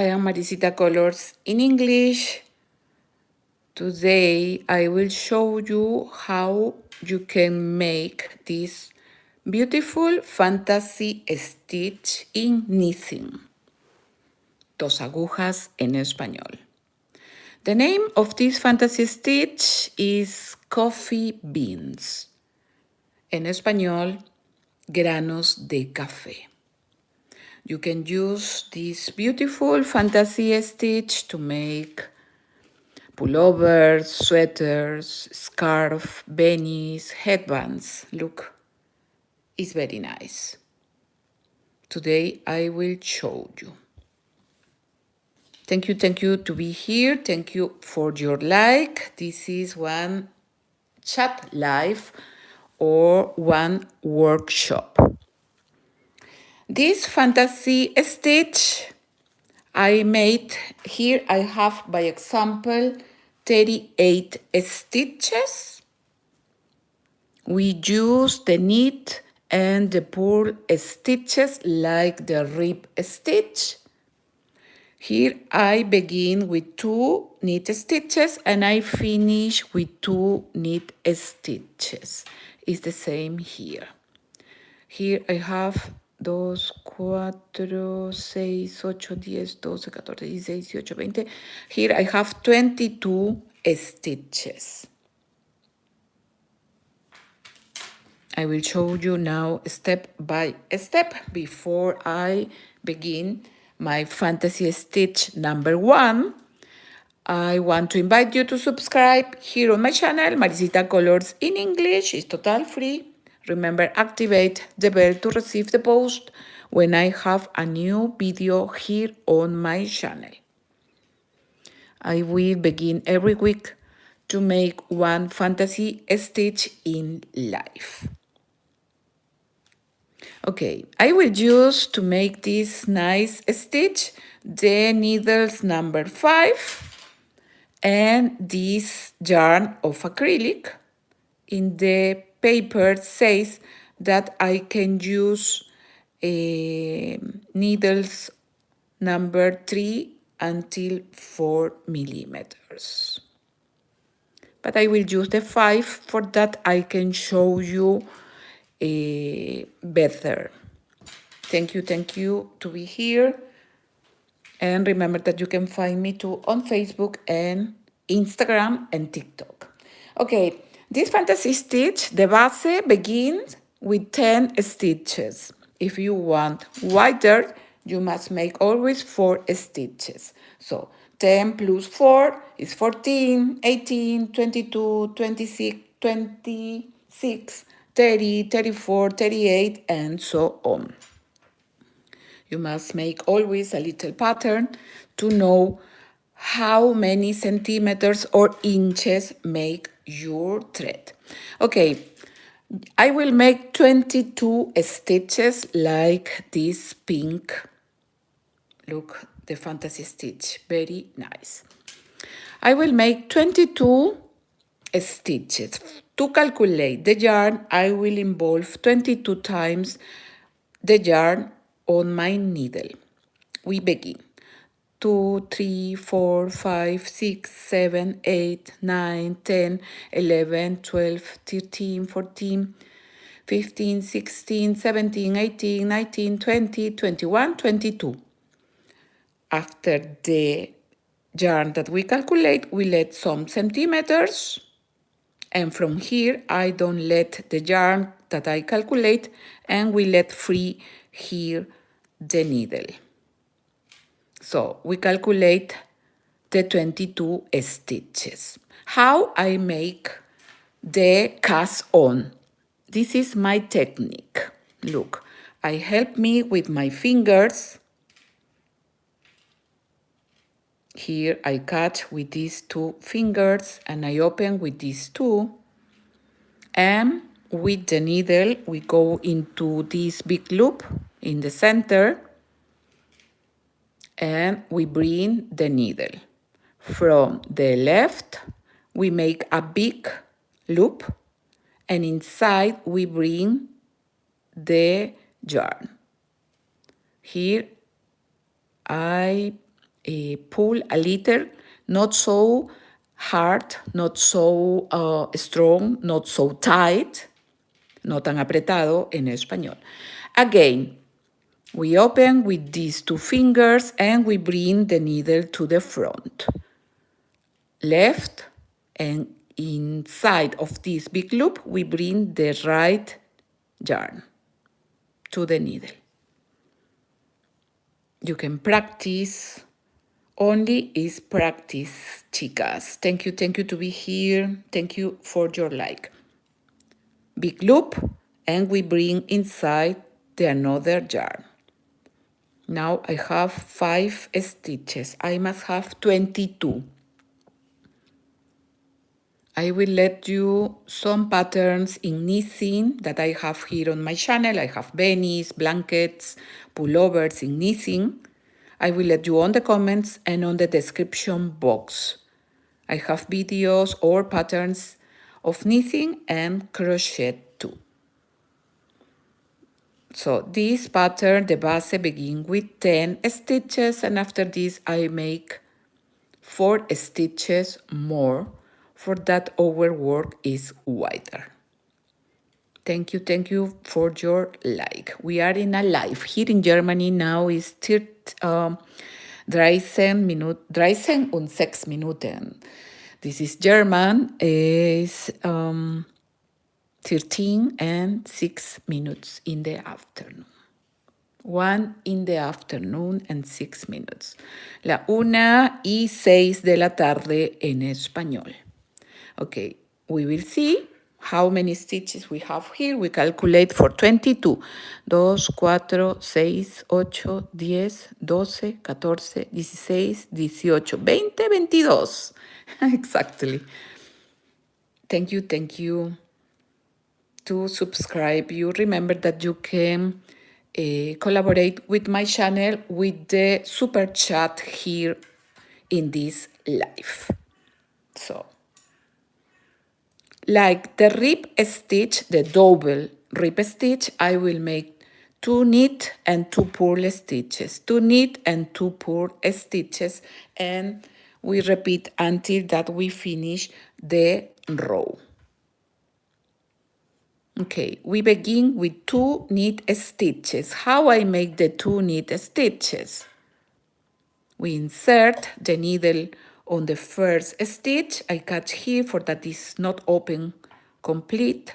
I am Maricita Colors in English. Today I will show you how you can make this beautiful fantasy stitch in knitting. Dos agujas en español. The name of this fantasy stitch is coffee beans. En español, granos de café. You can use this beautiful fantasy stitch to make pullovers, sweaters, scarf, beanies, headbands. Look, it's very nice. Today I will show you. Thank you to be here. Thank you for your like. This is one chat live or one workshop. This fantasy stitch I made, here I have by example 38 stitches. We use the knit and the purl stitches like the rib stitch. Here I begin with 2 knit stitches and I finish with 2 knit stitches. It's the same here. Here I have 2, 4, 6, 8, 10, 12, 14, 16, 18, 20. Here I have 22 stitches. I will show you now step by step before I begin my fantasy stitch number 1. I want to invite you to subscribe here on my channel, Maricita Colors in English. It's totally free. Remember, activate the bell to receive the post when I have a new video here on my channel. I will begin every week to make one fantasy stitch in life. Okay, I will use to make this nice stitch the needles number 5 and this yarn of acrylic. In the paper says that I can use needles number 3 until 4 millimeters. But I will use the 5 for that I can show you better. Thank you to be here. And remember that you can find me too on Facebook and Instagram and TikTok. Okay, this fantasy stitch, the base begins with 10 stitches. If you want wider, you must make always 4 stitches. So 10 plus 4 is 14, 18, 22, 26, 26, 30, 34, 38, and so on. You must make always a little pattern to know how many centimeters or inches make your thread. Okay, I will make 22 stitches like this pink. Look, the fantasy stitch, very nice. I will make 22 stitches. To calculate the yarn, I will involve 22 times the yarn on my needle. We begin. 2, 3, 4, 5, 6, 7, 8, 9, 10, 11, 12, 13, 14, 15, 16, 17, 18, 19, 20, 21, 22. After the yarn that we calculate, we let some centimeters. And from here, I don't let the yarn that I calculate, and we let free here the needle. So we calculate the 22 stitches. How I make the cast on. This is my technique. Look, I help me with my fingers. Here I cut with these 2 fingers and I open with these 2. And with the needle, we go into this big loop in the center. And we bring the needle. From the left, we make a big loop. And inside, we bring the yarn. Here, I pull a little, not so hard, not so strong, not so tight, no tan apretado en español. Again, we open with these two fingers and we bring the needle to the front. Left, and inside of this big loop, we bring the right yarn to the needle. You can practice. Only is practice, chicas. Thank you to be here. Thank you for your like. Big loop, and we bring inside the another yarn. Now I have 5 stitches. I must have 22. I will let you some patterns in knitting that I have here on my channel. I have beanies, blankets, pullovers in knitting. I will let you on the comments and on the description box. I have videos or patterns of knitting and crochet too. So this pattern, the base, begin with 10 stitches, and after this I make 4 stitches more, for that our work is wider. Thank you for your like. We are in a live here in Germany now. Is 13 und 6 Minuten. This is German. Is 13 and 6 minutes in the afternoon. 1 in the afternoon and 6 minutes. La 1:06 de la tarde en español. Okay, we will see how many stitches we have here. We calculate for 22. 2, 4, 6, 8, 10, 12, 14, 16, 18, 20, 22. Exactly. Thank you to subscribe. You remember that you can collaborate with my channel with the super chat here in this live. So, like the rib stitch, the double rib stitch, I will make 2 knit and 2 purl stitches, 2 knit and 2 purl stitches, and we repeat until that we finish the row. Okay, we begin with 2 knit stitches. How I make the 2 knit stitches? We insert the needle on the first stitch. I catch here for that is not open complete.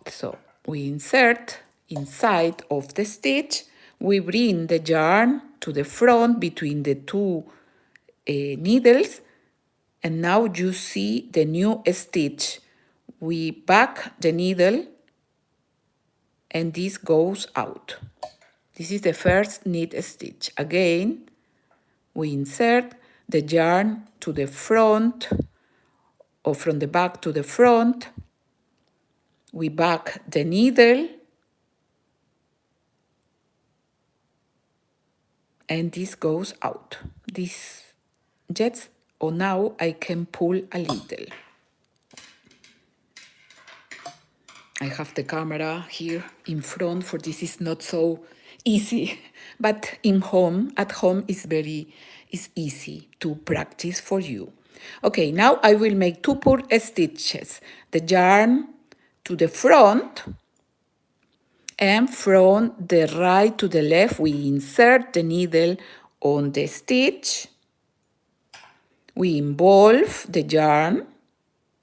So we insert inside of the stitch. We bring the yarn to the front between the 2 needles. And now you see the new stitch. We back the needle and this goes out. This is the first knit stitch. Again, we insert the yarn to the front or from the back to the front. We back the needle and this goes out. This jets. Or now I can pull a little. I have the camera here in front, for this is not so easy, but at home is easy to practice for you. Okay, now I will make 2 purl stitches. The yarn to the front, and from the right to the left we insert the needle on the stitch. We involve the yarn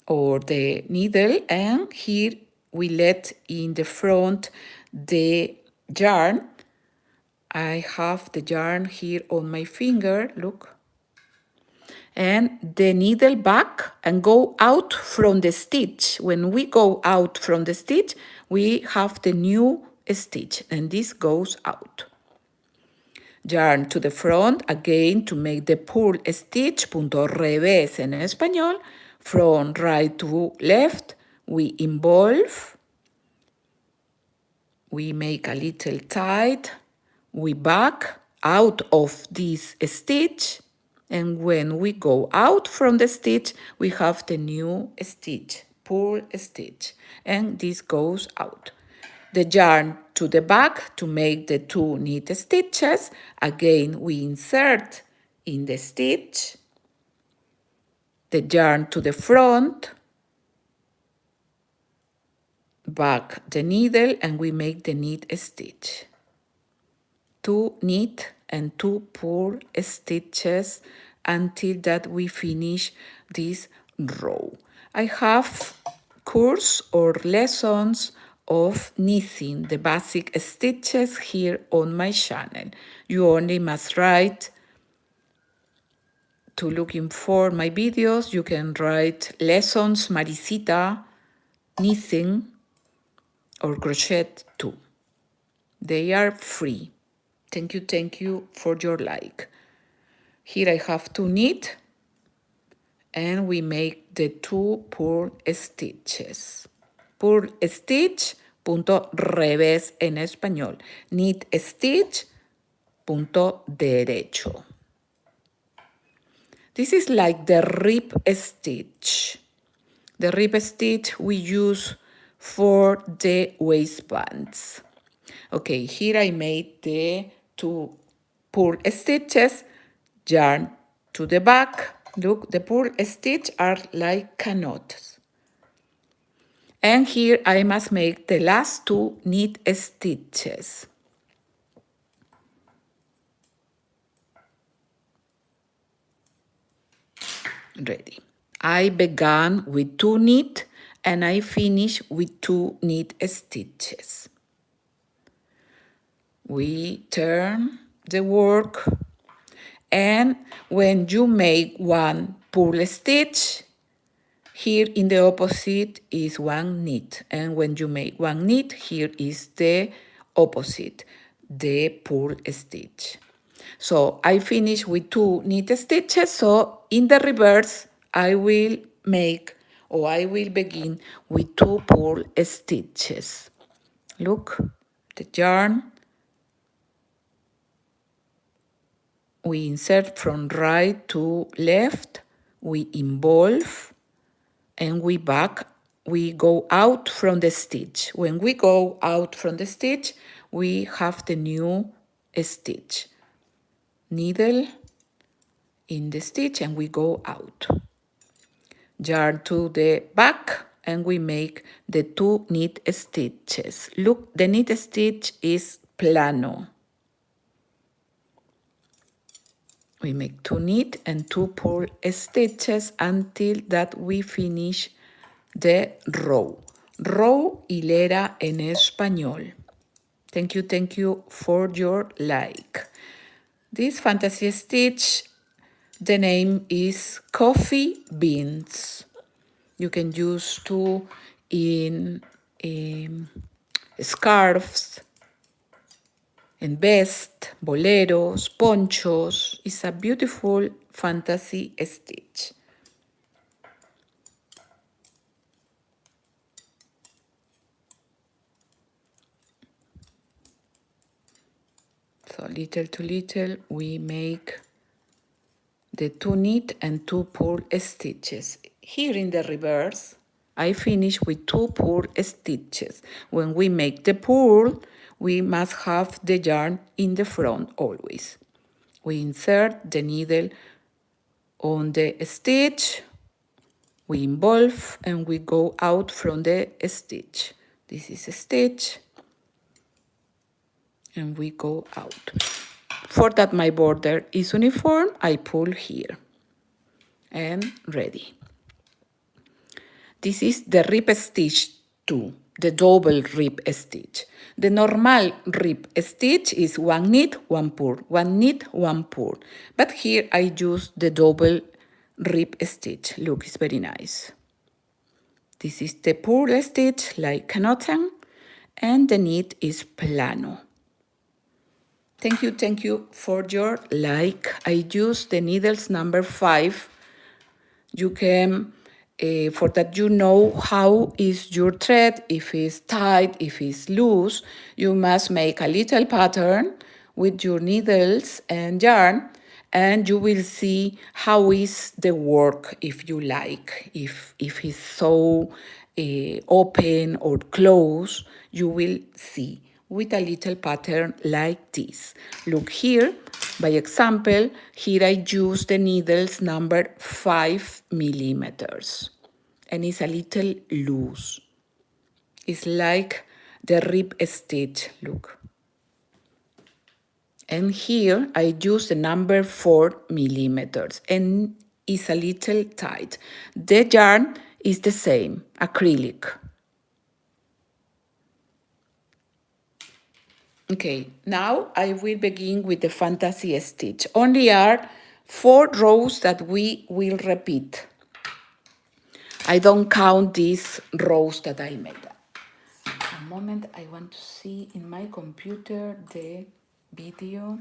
or the needle, and here we let in the front the yarn. I have the yarn here on my finger, look. And the needle back and go out from the stitch. When we go out from the stitch, we have the new stitch, and this goes out. Yarn to the front, again to make the purl stitch, punto revés en español. From right to left, we involve. We make a little tight. We back out of this stitch. And when we go out from the stitch, we have the new stitch, purl stitch. And this goes out. the yarn to the back to make the 2 knit stitches. Again, we insert in the stitch, the yarn to the front, back the needle, and we make the knit stitch. 2 knit and 2 purl stitches until that we finish this row. I have course or lessons of knitting the basic stitches here on my channel. You only must write to looking for my videos. You can write lessons Maricita knitting or crochet too. They are free. Thank you for your like. Here I have 2 knit and we make the 2 purl stitches. Purl stitch, punto revés en español. Knit stitch, punto derecho. This is like the rib stitch. The rib stitch we use for the waistbands. Okay, here I made the 2 purl stitches, yarn to the back. Look, the purl stitch are like canots. And here I must make the last 2 knit stitches. Ready. I began with 2 knit and I finish with 2 knit stitches. We turn the work, and when you make 1 purl stitch, here in the opposite is 1 knit, and when you make 1 knit, here is the opposite, the purl stitch. So I finish with 2 knit stitches, so in the reverse I will make, or I will begin with 2 purl stitches. Look, the yarn, we insert from right to left, we involve, and we go out from the stitch. When we go out from the stitch, we have the new stitch. Needle in the stitch and we go out. Yarn to the back and we make the 2 knit stitches. Look, the knit stitch is plano. We make 2 knit and 2 purl stitches until that we finish the row. Row, hilera en español. Thank you for your like. This fantasy stitch, the name is coffee beans. You can use 2 in scarves, in vest, boleros, ponchos. It's a beautiful fantasy stitch. So little to little we make the 2 knit and 2 purl stitches. Here in the reverse, I finish with 2 purl stitches. When we make the purl, we must have the yarn in the front always. We insert the needle on the stitch, we involve, and we go out from the stitch. This is a stitch, and we go out. For that my border is uniform, I pull here. And ready. This is the rib stitch 2, the double rib stitch. The normal rib stitch is 1 knit, 1 purl, 1 knit, 1 purl. But here I use the double rib stitch. Look, it's very nice. This is the purl stitch like canotan, and the knit is plano. Thank you for your like. I use the needles number 5. You can, for that you know how is your thread, if it's tight, if it's loose, you must make a little pattern with your needles and yarn, and you will see how is the work if you like, if it's so open or close, you will see with a little pattern like this. Look here, by example, here I use the needles number 5 millimeters, and it's a little loose. It's like the rib stitch, look. And here I use the number 4 millimeters, and it's a little tight. The yarn is the same, acrylic. Okay, now I will begin with the fantasy stitch. Only are 4 rows that we will repeat. I don't count these rows that I made. A moment, I want to see in my computer the video.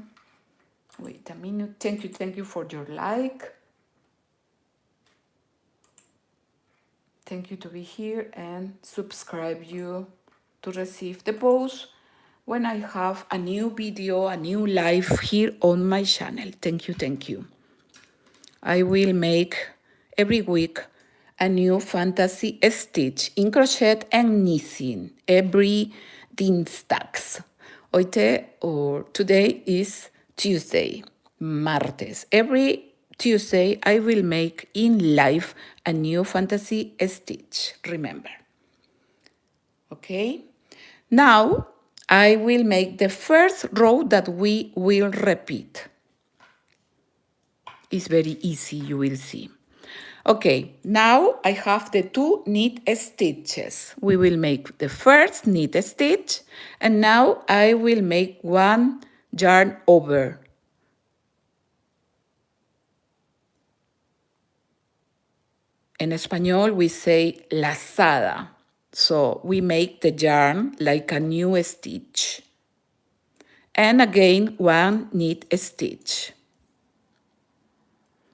Wait a minute. Thank you for your like. Thank you to be here and subscribe you to receive the post when I have a new video, a new live here on my channel. Thank you. I will make every week a new fantasy stitch in crochet and knitting every Dienstags. Heute or today is Tuesday, martes. Every Tuesday I will make in live a new fantasy stitch, remember. Okay? Now I will make the first row that we will repeat. It's very easy, you will see. Okay, now I have the 2 knit stitches. We will make the first knit stitch, and now I will make 1 yarn over. In español, we say lazada. So we make the yarn like a new stitch. And again, 1 knit stitch.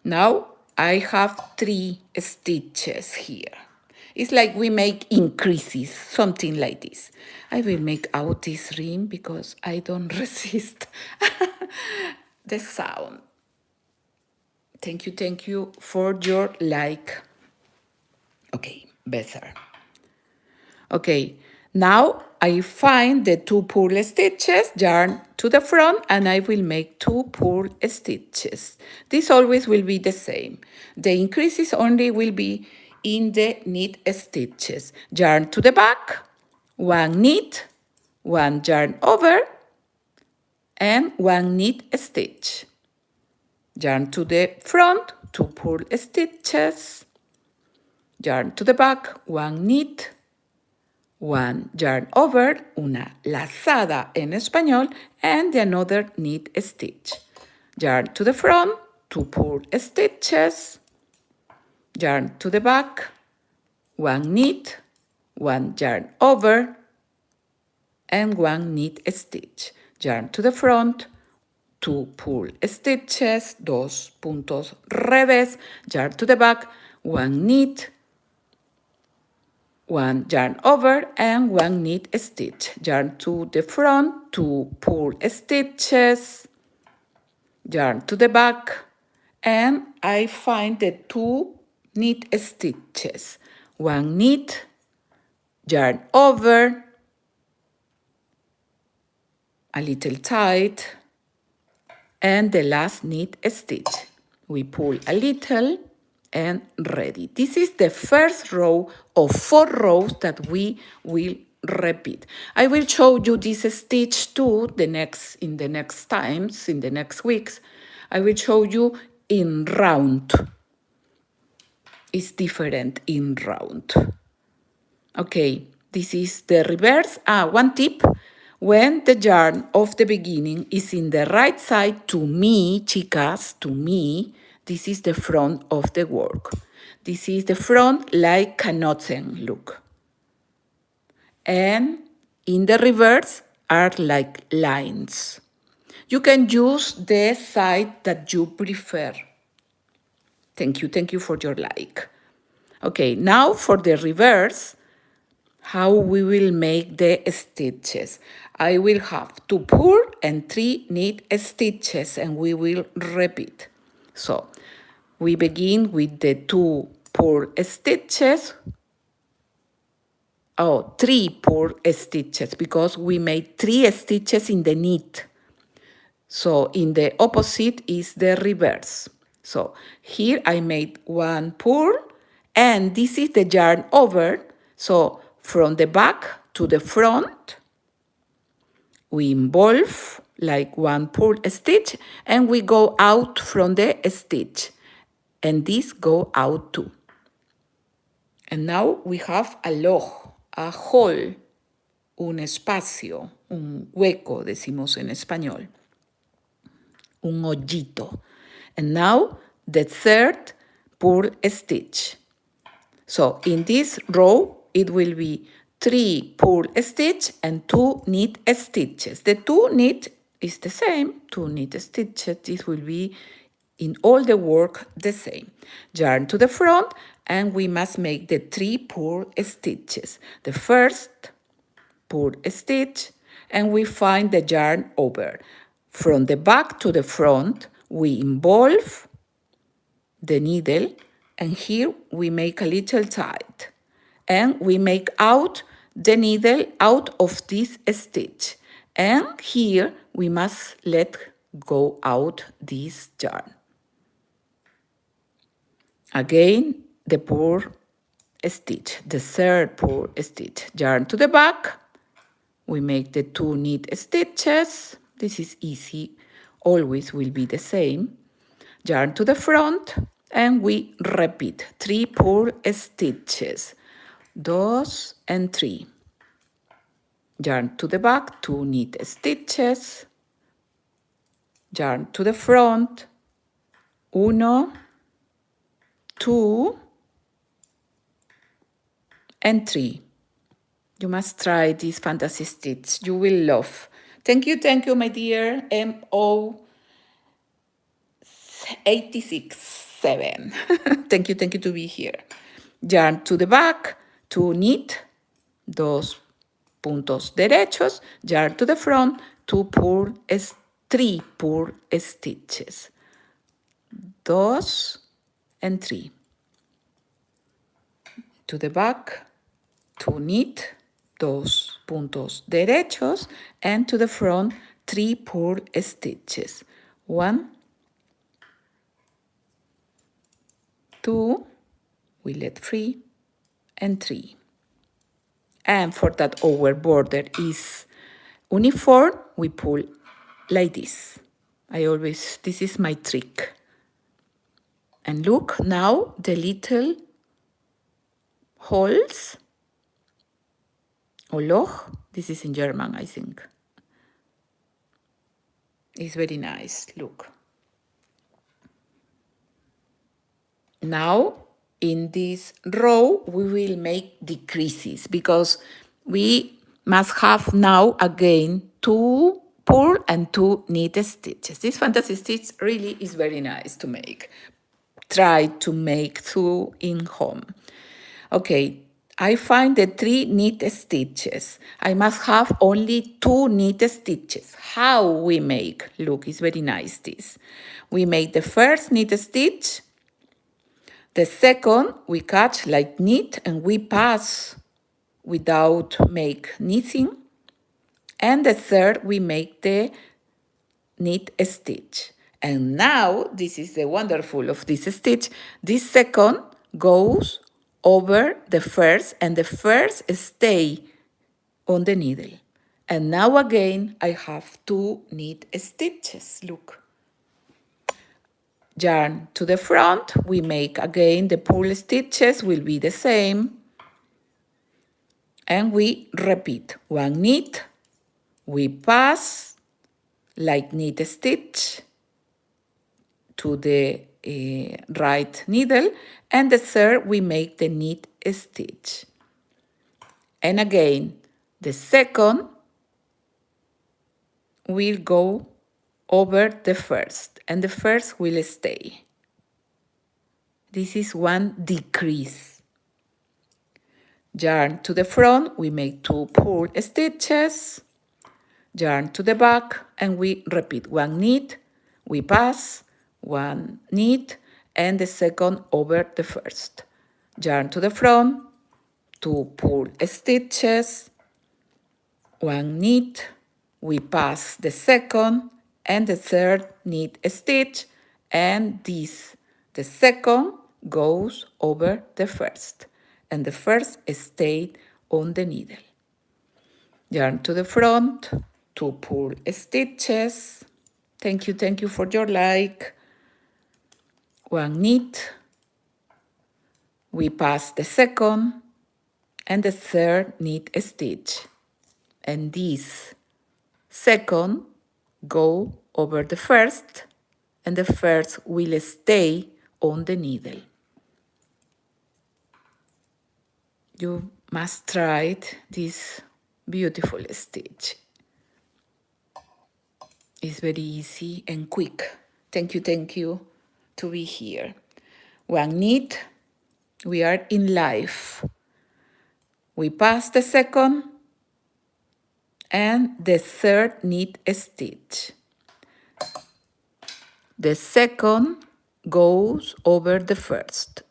Now I have 3 stitches here. It's like we make increases, something like this. I will make out this ring because I don't resist the sound. Thank you for your like. Okay, better. Okay, now I find the 2 purl stitches, yarn to the front, and I will make 2 purl stitches. This always will be the same. The increases only will be in the knit stitches. Yarn to the back, 1 knit, 1 yarn over, and 1 knit stitch. Yarn to the front, 2 purl stitches. Yarn to the back, 1 knit, 1 yarn over, una lazada en español, and the another knit stitch. Yarn to the front, 2 purl stitches. Yarn to the back, 1 knit, 1 yarn over, and 1 knit stitch. Yarn to the front, 2 purl stitches, 2 puntos revés. Yarn to the back, 1 knit, 1 yarn over, and 1 knit stitch. Yarn to the front, 2 purl stitches. Yarn to the back, and I find the 2 knit stitches. 1 knit, yarn over, a little tight, and the last knit stitch. We pull a little and ready. This is the first row of 4 rows that we will repeat. I will show you this stitch too in the next times, in the next weeks. I will show you in round. It's different in round. Okay, this is the reverse. One tip. When the yarn of the beginning is in the right side, to me, chicas, to me, this is the front of the work. This is the front like Knoten look. And in the reverse are like lines. You can use the side that you prefer. Thank you for your like. Okay, now for the reverse, how we will make the stitches. I will have 2 purl and 3 knit stitches, and we will repeat. So we begin with the 2 purl stitches, 3 purl stitches because we made 3 stitches in the knit. So in the opposite is the reverse. So here I made 1 purl, and this is the yarn over. So from the back to the front, we involve like 1 purl stitch, and we go out from the stitch, and this go out too. And now we have a log, a hole, un espacio, un hueco, decimos en español, un hoyito. And now the third purl stitch. So in this row, it will be 3 purl stitch and 2 knit stitches. The 2 knit is the same, 2 knit stitches. This will be in all the work the same. Yarn to the front, and we must make the 3 purl stitches. The first purl stitch, and we find the yarn over. From the back to the front, we involve the needle, and here we make a little tight, and we make out the needle out of this stitch, and here we must let go out this yarn. Again, the purl stitch, the third purl stitch, yarn to the back, we make the 2 knit stitches. This is easy, always will be the same. Yarn to the front, and we repeat 3 purl stitches, 2 and 3. Yarn to the back, 2 knit stitches. Yarn to the front, 1, 2, and 3. You must try this fantasy stitch. You will love. Thank you, my dear MO867. Thank you to be here. Yarn to the back, 2 knit, 2 puntos derechos. Yarn to the front, 3 purl stitches, 2 and 3. To the back, 2 knit, 2 puntos derechos, and to the front 3 purl stitches, 1, 2, we let free, and 3. And for that our border is uniform, we pull like this. This is my trick. And look now the little holes, or Loch, this is in German, I think. It's very nice, look. Now, in this row, we will make decreases because we must have now again 2 purl and 2 knit stitches. This fantasy stitch really is very nice to make. Try to make 2 in home. Okay, I find the 3 knit stitches. I must have only 2 knit stitches. How we make? Look, it's very nice this. We make the first knit stitch. The second, we catch like knit and we pass without make knitting. And the third, we make the knit stitch. And now, this is the wonderful of this stitch. This second goes over the first, and the first stay on the needle. And now again, I have 2 knit stitches, look. Yarn to the front, we make again the purl stitches will be the same. And we repeat 1 knit, we pass like knit stitch to the right needle, and the third we make the knit stitch. And again, the second will go over the first, and the first will stay. This is 1 decrease. Yarn to the front, we make 2 purl stitches. Yarn to the back, and we repeat 1 knit, we pass, 1 knit, and the second over the first. Yarn to the front, 2 purl stitches, 1 knit, we pass the second and the third knit stitch, and the second goes over the first, and the first stayed on the needle. Yarn to the front, 2 purl stitches. Thank you for your like. 1 knit, we pass the second and the third knit stitch, and this second go over the first, and the first will stay on the needle. You must try this beautiful stitch. It's very easy and quick. Thank you to be here. 1 knit, we are in life. We pass the second and the third knit stitch. The second goes over the first.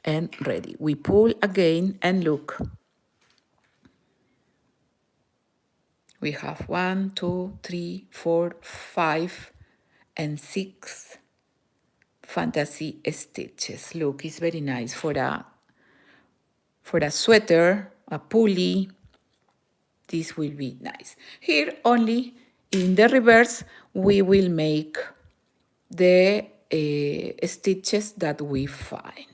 And ready. We pull again and look. We have 1, 2, 3, 4, 5, and 6 fantasy stitches. Look, it's very nice for a sweater, a pulli. This will be nice. Here only in the reverse we will make the stitches that we find.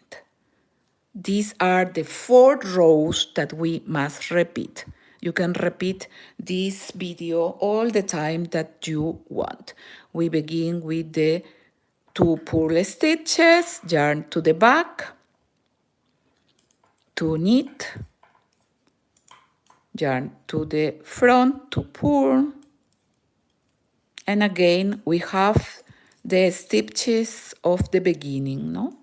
These are the 4 rows that we must repeat. You can repeat this video all the time that you want. We begin with the 2 purl stitches, yarn to the back, 2 knit, yarn to the front, 2 purl, and again we have the stitches of the beginning, no?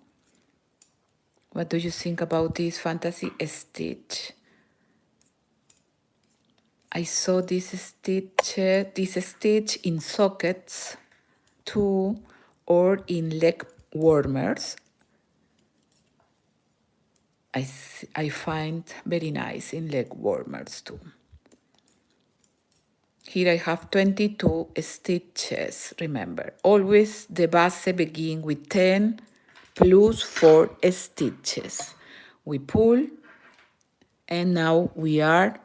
What do you think about this fantasy stitch? I saw this stitch in sockets too, or in leg warmers. I find very nice in leg warmers too. Here I have 22 stitches. Remember, always the base begin with 10 plus 4 stitches. We pull, and now we are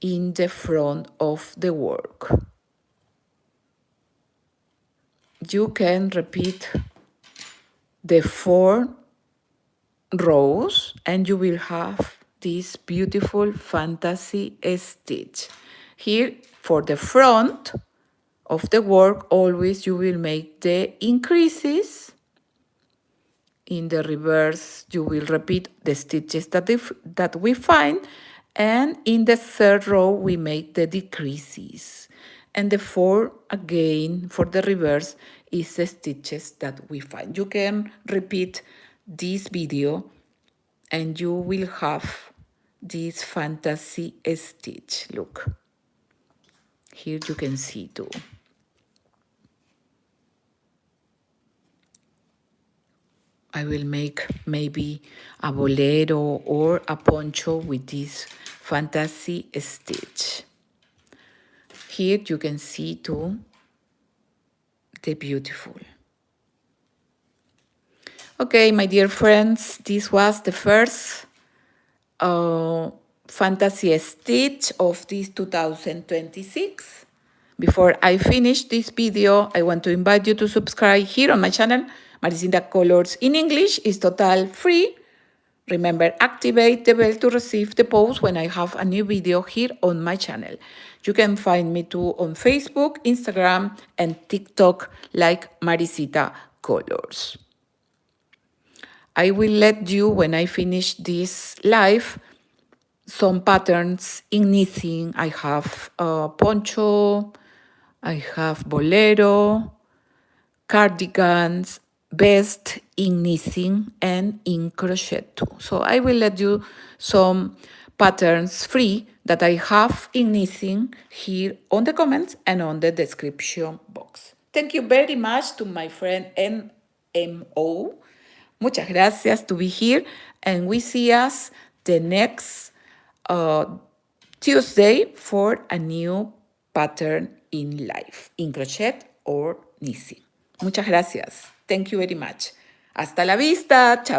in the front of the work. You can repeat the 4 rows and you will have this beautiful fantasy stitch. Here for the front of the work, always you will make the increases. In the reverse, you will repeat the stitches that we find, and in the 3rd row, we make the decreases. And the 4, again, for the reverse, is the stitches that we find. You can repeat this video, and you will have this fantasy stitch. Look, here you can see too. I will make maybe a bolero or a poncho with this fantasy stitch. Here you can see too the beautiful. Okay, my dear friends, this was the first fantasy stitch of this 2026. Before I finish this video, I want to invite you to subscribe here on my channel. Maricita Colors in English is total free. Remember, activate the bell to receive the post when I have a new video here on my channel. You can find me too on Facebook, Instagram, and TikTok like Maricita Colors. I will let you, when I finish this live, some patterns in knitting. I have poncho, I have bolero, cardigans, vest in knitting and in crochet too. So I will let you some patterns free that I have in knitting here on the comments and on the description box. Thank you very much to my friend NMO. Muchas gracias to be here, and we see us the next Tuesday for a new pattern in life, in crochet or knitting. Muchas gracias. Thank you very much. Hasta la vista. Chao.